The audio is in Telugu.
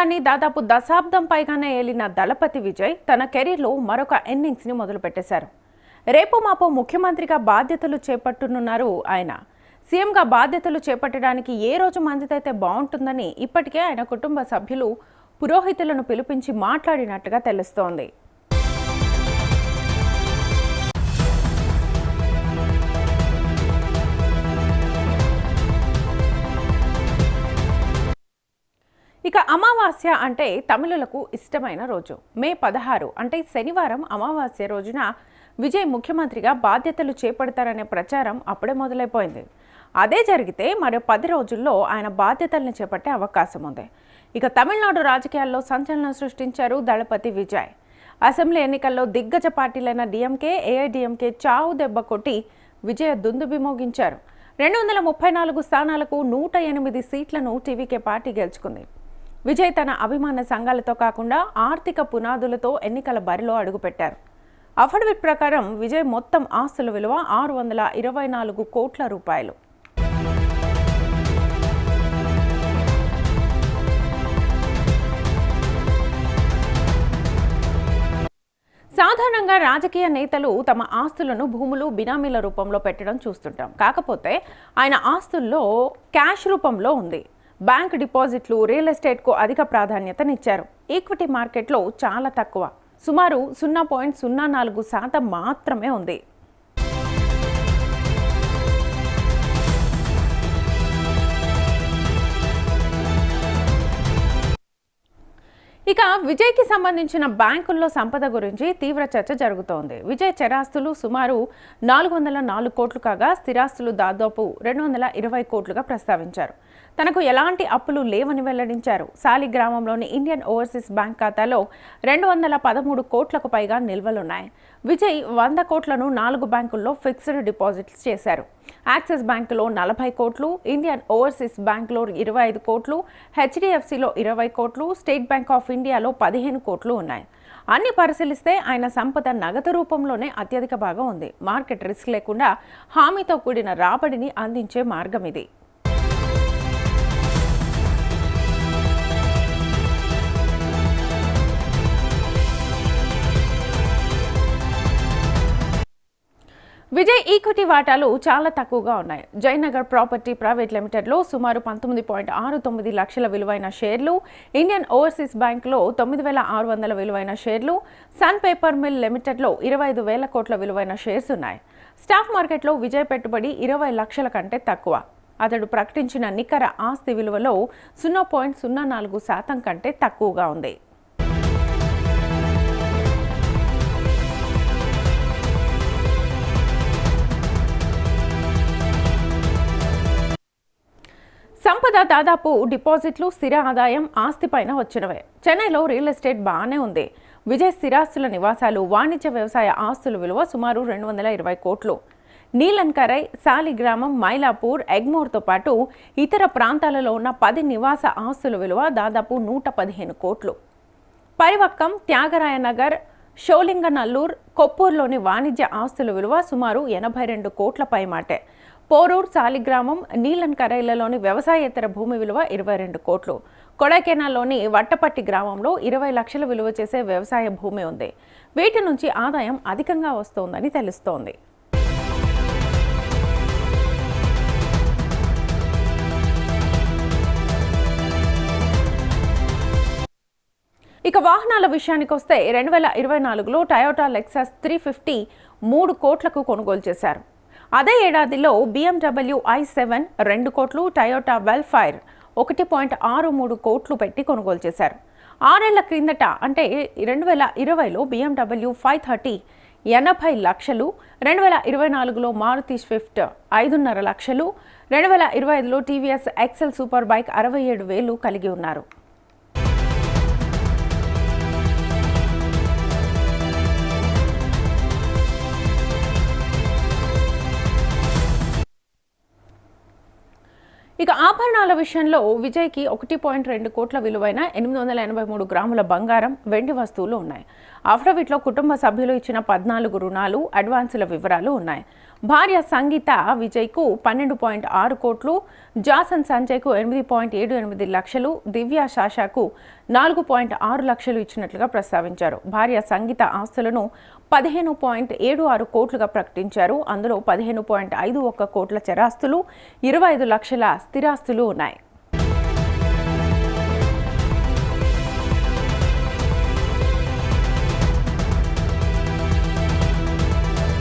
రాజ్యాంగాన్ని దాదాపు దశాబ్దం పైగానే ఏలిన దళపతి విజయ్ తన కెరీర్లో మరొక ఇన్నింగ్స్ని మొదలుపెట్టేశారు. రేపు మాపో ముఖ్యమంత్రిగా బాధ్యతలు చేపట్టనున్నారు ఆయన. సీఎంగా బాధ్యతలు చేపట్టడానికి ఏ రోజు మందితైతే బాగుంటుందని ఇప్పటికే ఆయన కుటుంబ సభ్యులు పురోహితులను పిలిపించి మాట్లాడినట్టుగా తెలుస్తోంది. ఇక అమావాస్య అంటే తమిళులకు ఇష్టమైన రోజు. మే 16 అంటే శనివారం అమావాస్య రోజున విజయ్ ముఖ్యమంత్రిగా బాధ్యతలు చేపడతారనే ప్రచారం అప్పుడే మొదలైపోయింది. అదే జరిగితే మరో 10 రోజుల్లో ఆయన బాధ్యతల్ని చేపట్టే అవకాశం ఉంది. ఇక తమిళనాడు రాజకీయాల్లో సంచలనం సృష్టించారు దళపతి విజయ్. అసెంబ్లీ ఎన్నికల్లో దిగ్గజ పార్టీలైన డిఎంకే, ఏఐడిఎంకే చావు దెబ్బ కొట్టి విజయ్ దుందుబి మోగించారు. 234 స్థానాలకు 108 సీట్లను టీవీకే పార్టీ గెలుచుకుంది. విజయ్ తన అభిమాన సంఘాలతో కాకుండా ఆర్థిక పునాదులతో ఎన్నికల బరిలో అడుగుపెట్టారు. అఫిడవిట్ ప్రకారం విజయ్ మొత్తం ఆస్తుల విలువ 624 కోట్ల రూపాయలు. సాధారణంగా రాజకీయ నేతలు తమ ఆస్తులను భూములు, బినామీల రూపంలో పెట్టడం చూస్తుంటాం. కాకపోతే ఆయన ఆస్తుల్లో క్యాష్ రూపంలో ఉంది. బ్యాంక్ డిపాజిట్లు, రియల్ ఎస్టేట్కు అధిక ప్రాధాన్యతనిచ్చారు. ఈక్విటీ మార్కెట్లో చాలా తక్కువ, సుమారు 0.04% మాత్రమే ఉంది. ఇక విజయ్కి సంబంధించిన బ్యాంకుల్లో సంపద గురించి తీవ్ర చర్చ జరుగుతోంది. విజయ్ చరాస్తులు సుమారు 404 కోట్లు కాగా స్థిరాస్తులు దాదాపు 220 కోట్లుగా ప్రస్తావించారు. తనకు ఎలాంటి అప్పులు లేవని వెల్లడించారు. సాలిగ్రామంలోని ఇండియన్ ఓవర్సీస్ బ్యాంక్ ఖాతాలో 213 కోట్లకు పైగా నిల్వలున్నాయి. విజయ్ 100 కోట్లను 4 బ్యాంకుల్లో ఫిక్స్డ్ డిపాజిట్స్ చేశారు. యాక్సిస్ బ్యాంకులో 40 కోట్లు, ఇండియన్ ఓవర్సీస్ బ్యాంకులో 25 కోట్లు, హెచ్డిఎఫ్సిలో 20 కోట్లు, స్టేట్ బ్యాంక్ ఆఫ్ ఇండియాలో 15 కోట్లు ఉన్నాయి. అన్ని పరిశీలిస్తే ఆయన సంపద నగదు రూపంలోనే అత్యధిక భాగం ఉంది. మార్కెట్ రిస్క్ లేకుండా హామీతో కూడిన రాబడిని అందించే మార్గం ఇది. విజయ్ ఈక్విటీ వాటాలు చాలా తక్కువగా ఉన్నాయి. జయనగర్ ప్రాపర్టీ ప్రైవేట్ లిమిటెడ్లో సుమారు 19.69 లక్షల విలువైన షేర్లు, ఇండియన్ ఓవర్సీస్ బ్యాంక్లో 9,600 విలువైన షేర్లు, సన్ పేపర్ మిల్ లిమిటెడ్లో 25,000 కోట్ల విలువైన షేర్స్ ఉన్నాయి. స్టాక్ మార్కెట్లో విజయ్ పెట్టుబడి 20 లక్షల కంటే తక్కువ. అతడు ప్రకటించిన నికర ఆస్తి విలువలో 0.04% కంటే తక్కువగా ఉంది. సంపద దాదాపు డిపాజిట్లు, స్థిర ఆదాయం, ఆస్తిపైన వచ్చినవే. చెన్నైలో రియల్ ఎస్టేట్ బాగానే ఉంది. విజయ్ స్థిరాస్తుల నివాసాలు, వాణిజ్య వ్యవసాయ ఆస్తుల విలువ సుమారు 220 కోట్లు. నీలన్కరై, సాలిగ్రామం, మైలాపూర్, ఎగ్మోర్తో పాటు ఇతర ప్రాంతాలలో ఉన్న 10 నివాస ఆస్తుల విలువ దాదాపు 115 కోట్లు. పరివక్కం, త్యాగరాయనగర్, షోలింగనల్లూర్, కొప్పూర్లోని వాణిజ్య ఆస్తుల విలువ సుమారు 82 కోట్ల పైమాటే. పోరూర్, సాలిగ్రామం, నీలన్కరైలలోని వ్యవసాయేతర భూమి విలువ 22 కోట్లు. కొడైకెనాల్లోని వట్టపట్టి గ్రామంలో 20 లక్షల విలువ చేసే వ్యవసాయ భూమి ఉంది. వీటి నుంచి ఆదాయం అధికంగా వస్తోందని తెలుస్తోంది. ఇక వాహనాల విషయానికి వస్తే 2024లో టయోటా లెక్సస్ 350 3 కోట్లకు కొనుగోలు చేశారు. అదే ఏడాదిలో BMW i7 2 కోట్లు, టయోటా వెల్ఫైర్ 1.63 కోట్లు పెట్టి కొనుగోలు చేశారు. 6 ఏళ్ల క్రిందట అంటే 2020లో BMW 530 80 లక్షలు, 2024లో మారుతి స్విఫ్ట్ 5.5 లక్షలు, 2025లో టీవీఎస్ ఎక్సెల్ సూపర్ బైక్ 67,000 కలిగి ఉన్నారు. ఇక ఆ ఆభరణాల విషయంలో విజయ్కి 1.2 కోట్ల విలువైన 883 గ్రాముల బంగారం, వెండి వస్తువులు ఉన్నాయి. అఫిడవిట్లో కుటుంబ సభ్యులు ఇచ్చిన 14 రుణాలు, అడ్వాన్సుల వివరాలు ఉన్నాయి. భార్య సంగీత విజయ్కు 12.6 కోట్లు, జాసన్ సంజయ్కు 8.78 లక్షలు, దివ్య శాషాకు 4.6 లక్షలు ఇచ్చినట్లుగా ప్రస్తావించారు. భార్య సంగీత ఆస్తులను 15.76 కోట్లుగా ప్రకటించారు. అందులో 15.51 కోట్ల చరాస్తులు, 25 లక్షల స్థిరాస్తులు ఉన్నాయి.